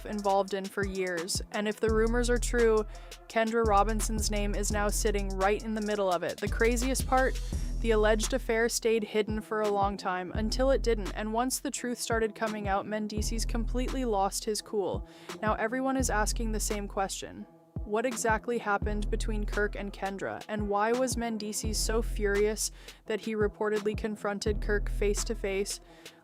involved in for years, and if the rumors are true, Kendra Robinson's name is now sitting right in the middle of it. The craziest part? The alleged affair stayed hidden for a long time, until it didn't, and once the truth started coming out, Mendeecees completely lost his cool. Now everyone is asking the same question. What exactly happened between Kirk and Kendra, and why was Mendeecees so furious that he reportedly confronted Kirk face to face?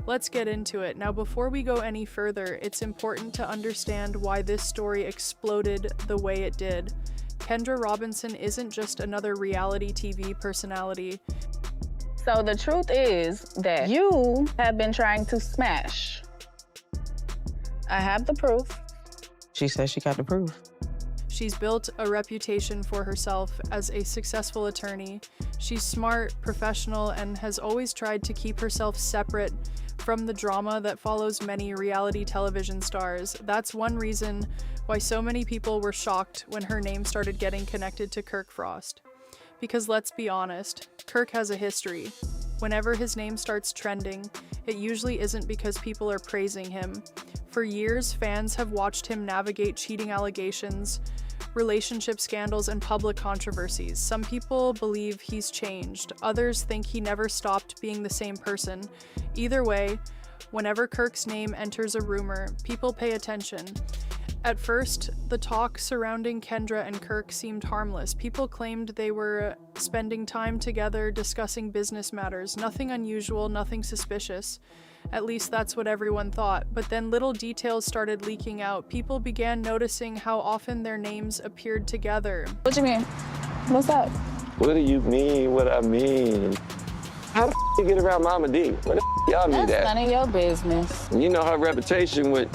Let's get into it. Now, before we go any further, it's important to understand why this story exploded the way it did. Kendra Robinson isn't just another reality TV personality. So the truth is that you have been trying to smash. I have the proof. She says she got the proof. She's built a reputation for herself as a successful attorney. She's smart, professional, and has always tried to keep herself separate from the drama that follows many reality television stars. That's one reason why so many people were shocked when her name started getting connected to Kirk Frost. Because let's be honest, Kirk has a history. Whenever his name starts trending, it usually isn't because people are praising him. For years, fans have watched him navigate cheating allegations, relationship scandals, and public controversies. Some people believe he's changed. Others think he never stopped being the same person. Either way, whenever Kirk's name enters a rumor, people pay attention. At first, the talk surrounding Kendra and Kirk seemed harmless. People claimed they were spending time together discussing business matters. Nothing unusual, nothing suspicious. At least that's what everyone thought. But then little details started leaking out. People began noticing how often their names appeared together. What you mean? What's up? What do you mean what I mean? How the you get around Mama D? What the y'all mean that? That's none of your business. You know her reputation with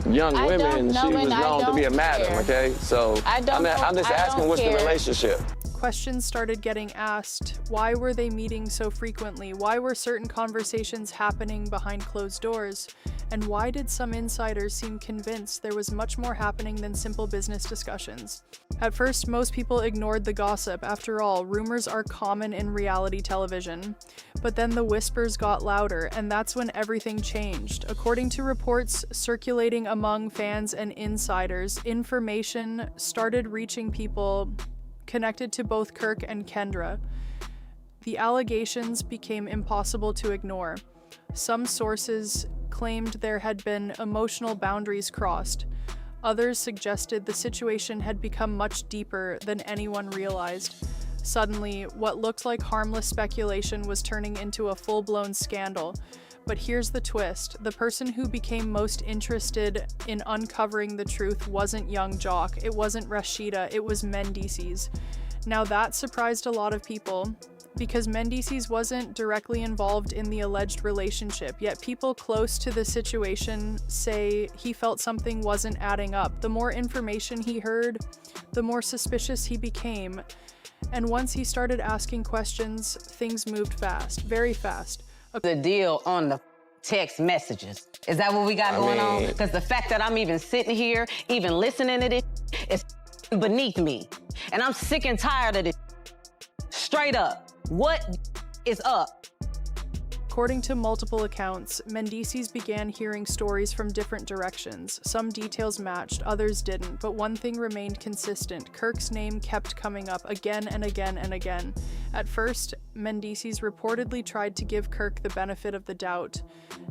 young women, she was known to be a madam, okay? So I'm just asking what's the relationship? Questions started getting asked. Why were they meeting so frequently? Why were certain conversations happening behind closed doors? And why did some insiders seem convinced there was much more happening than simple business discussions? At first, most people ignored the gossip. After all, rumors are common in reality television. But then the whispers got louder, and that's when everything changed. According to reports circulating among fans and insiders, information started reaching people connected to both Kirk and Kendra. The allegations became impossible to ignore. Some sources claimed there had been emotional boundaries crossed. Others suggested the situation had become much deeper than anyone realized. Suddenly, what looked like harmless speculation was turning into a full-blown scandal. But here's the twist. The person who became most interested in uncovering the truth wasn't young Jock, it wasn't Rashida, it was Mendeecees. Now that surprised a lot of people, because Mendeecees wasn't directly involved in the alleged relationship, yet people close to the situation say he felt something wasn't adding up. The more information he heard, the more suspicious he became. And once he started asking questions, things moved fast, very fast. The deal on the text messages. Is that what we got going on? Because the fact that I'm even sitting here, even listening to this, is beneath me. And I'm sick and tired of this. Straight up, what is up? According to multiple accounts, Mendeecees began hearing stories from different directions. Some details matched, others didn't, but one thing remained consistent. Kirk's name kept coming up again and again and again. At first, Mendeecees reportedly tried to give Kirk the benefit of the doubt.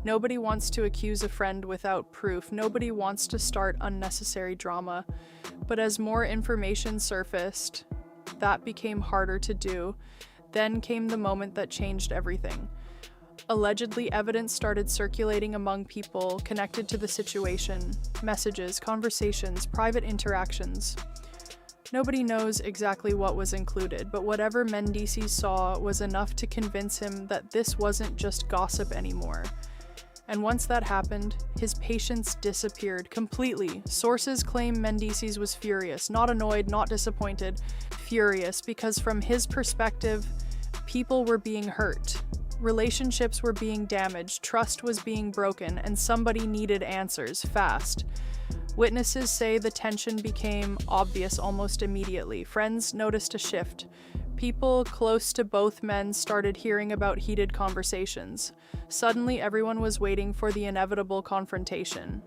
Nobody wants to accuse a friend without proof. Nobody wants to start unnecessary drama. But as more information surfaced, that became harder to do. Then came the moment that changed everything. Allegedly, evidence started circulating among people connected to the situation. Messages, conversations, private interactions. Nobody knows exactly what was included, but whatever Mendeecees saw was enough to convince him that this wasn't just gossip anymore. And once that happened, his patience disappeared completely. Sources claim Mendeecees was furious, not annoyed, not disappointed, furious, because from his perspective, people were being hurt. Relationships were being damaged, trust was being broken, and somebody needed answers, fast. Witnesses say the tension became obvious almost immediately. Friends noticed a shift. People close to both men started hearing about heated conversations. Suddenly, everyone was waiting for the inevitable confrontation.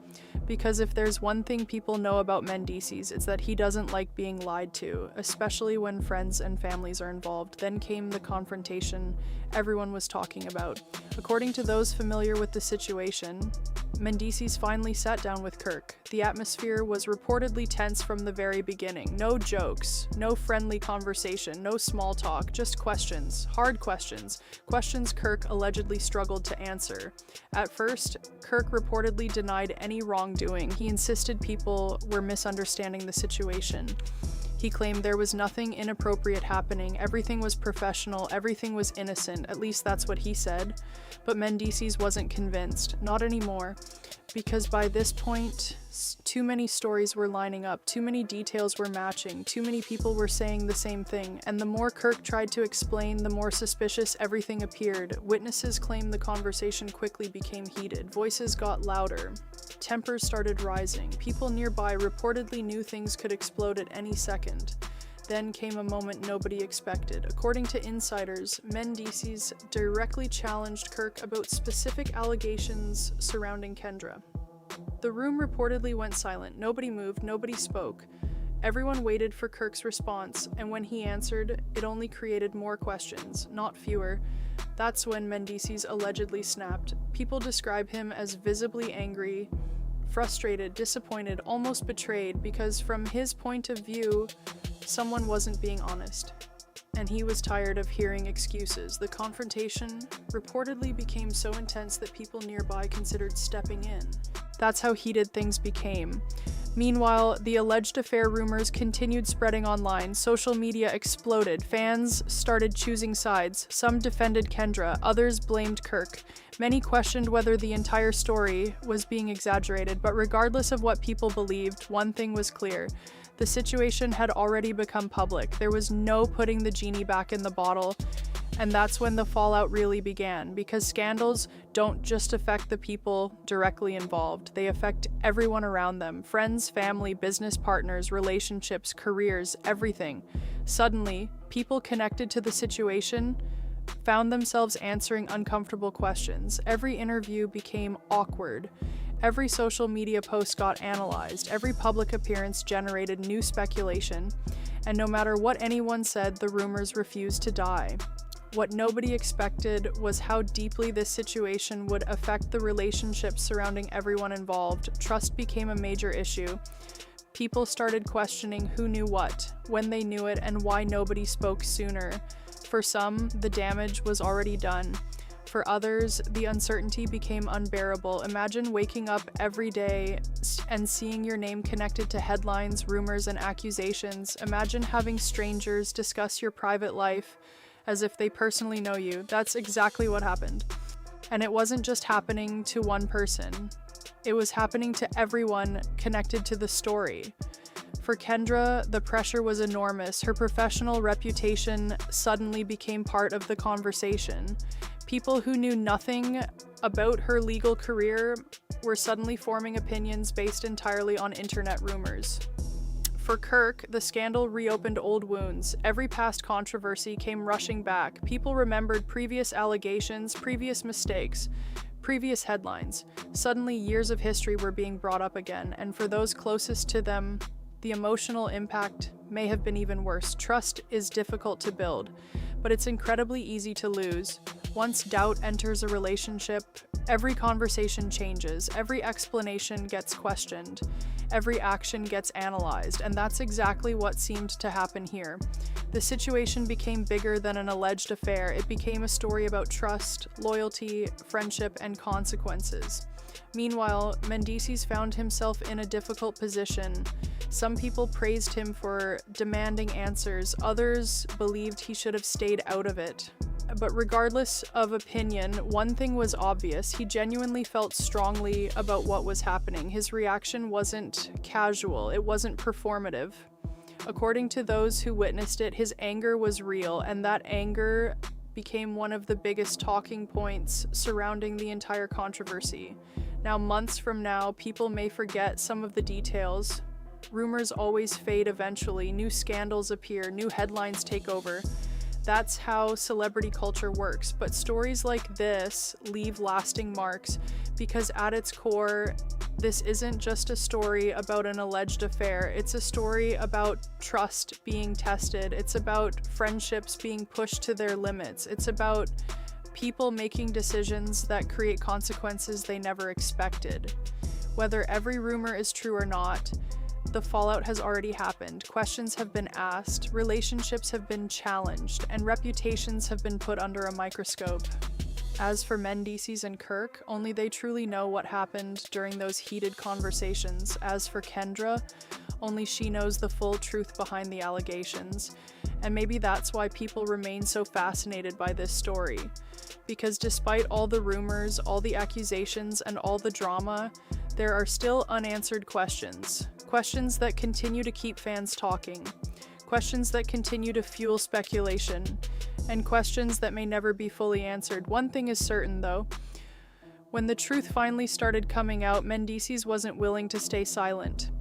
Because if there's one thing people know about Mendeecees, it's that he doesn't like being lied to, especially when friends and families are involved. Then came the confrontation everyone was talking about. According to those familiar with the situation, Mendeecees finally sat down with Kirk. The atmosphere was reportedly tense from the very beginning. No jokes, no friendly conversation, no small talk, just questions, hard questions, questions Kirk allegedly struggled to answer. At first, Kirk reportedly denied any wrongdoing. He insisted people were misunderstanding the situation. He claimed there was nothing inappropriate happening, everything was professional, everything was innocent, at least that's what he said. But Mendeecees wasn't convinced, not anymore, because by this point, too many stories were lining up, too many details were matching, too many people were saying the same thing, and the more Kirk tried to explain, the more suspicious everything appeared. Witnesses claimed the conversation quickly became heated, voices got louder, tempers started rising, people nearby reportedly knew things could explode at any second. Then came a moment nobody expected. According to insiders, Mendeecees directly challenged Kirk about specific allegations surrounding Kendra. The room reportedly went silent. Nobody moved, nobody spoke. Everyone waited for Kirk's response, and when he answered, it only created more questions, not fewer. That's when Mendeecees allegedly snapped. People describe him as visibly angry, frustrated, disappointed, almost betrayed, because from his point of view, someone wasn't being honest, and he was tired of hearing excuses. The confrontation reportedly became so intense that people nearby considered stepping in. That's how heated things became. Meanwhile, the alleged affair rumors continued spreading online. Social media exploded. Fans started choosing sides. Some defended Kendra, others blamed Kirk. Many questioned whether the entire story was being exaggerated, but regardless of what people believed, one thing was clear. The situation had already become public. There was no putting the genie back in the bottle, and that's when the fallout really began, because scandals don't just affect the people directly involved. They affect everyone around them: friends, family, business partners, relationships, careers, everything. Suddenly, people connected to the situation found themselves answering uncomfortable questions. Every interview became awkward. Every social media post got analyzed, every public appearance generated new speculation, and no matter what anyone said, the rumors refused to die. What nobody expected was how deeply this situation would affect the relationships surrounding everyone involved. Trust became a major issue. People started questioning who knew what, when they knew it, and why nobody spoke sooner. For some, the damage was already done. For others, the uncertainty became unbearable. Imagine waking up every day and seeing your name connected to headlines, rumors, and accusations. Imagine having strangers discuss your private life as if they personally know you. That's exactly what happened. And it wasn't just happening to one person. It was happening to everyone connected to the story. For Kendra, the pressure was enormous. Her professional reputation suddenly became part of the conversation. People who knew nothing about her legal career were suddenly forming opinions based entirely on internet rumors. For Kirk, the scandal reopened old wounds. Every past controversy came rushing back. People remembered previous allegations, previous mistakes, previous headlines. Suddenly, years of history were being brought up again, and for those closest to them, the emotional impact may have been even worse. Trust is difficult to build, but it's incredibly easy to lose. Once doubt enters a relationship, every conversation changes, every explanation gets questioned, every action action gets analyzed, and that's exactly what seemed to happen here. The situation became bigger than an alleged affair. It became a story about trust, loyalty, friendship, and consequences. Meanwhile, Mendeecees found himself in a difficult position. Some people praised him for demanding answers, others believed he should have stayed out of it. But regardless of opinion, one thing was obvious: he genuinely felt strongly about what was happening. His reaction wasn't casual, it wasn't performative. According to those who witnessed it, his anger was real, and that anger became one of the biggest talking points surrounding the entire controversy. Now, months from now, people may forget some of the details. Rumors always fade eventually, new scandals appear, new headlines take over. That's how celebrity culture works. But stories like this leave lasting marks because at its core, this isn't just a story about an alleged affair. It's a story about trust being tested. It's about friendships being pushed to their limits. It's about people making decisions that create consequences they never expected. Whether every rumor is true or not, the fallout has already happened. Questions have been asked, relationships have been challenged, and reputations have been put under a microscope. As for Mendeecees and Kirk, only they truly know what happened during those heated conversations. As for Kendra, only she knows the full truth behind the allegations. And maybe that's why people remain so fascinated by this story. Because despite all the rumors, all the accusations, and all the drama, there are still unanswered questions. Questions that continue to keep fans talking. Questions that continue to fuel speculation. And questions that may never be fully answered. One thing is certain, though. When the truth finally started coming out, Mendeecees wasn't willing to stay silent.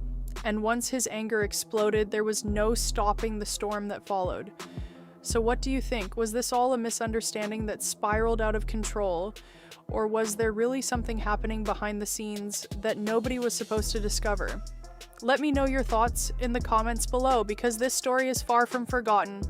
And once his anger exploded, there was no stopping the storm that followed. So what do you think? Was this all a misunderstanding that spiraled out of control? Or was there really something happening behind the scenes that nobody was supposed to discover? Let me know your thoughts in the comments below, because this story is far from forgotten.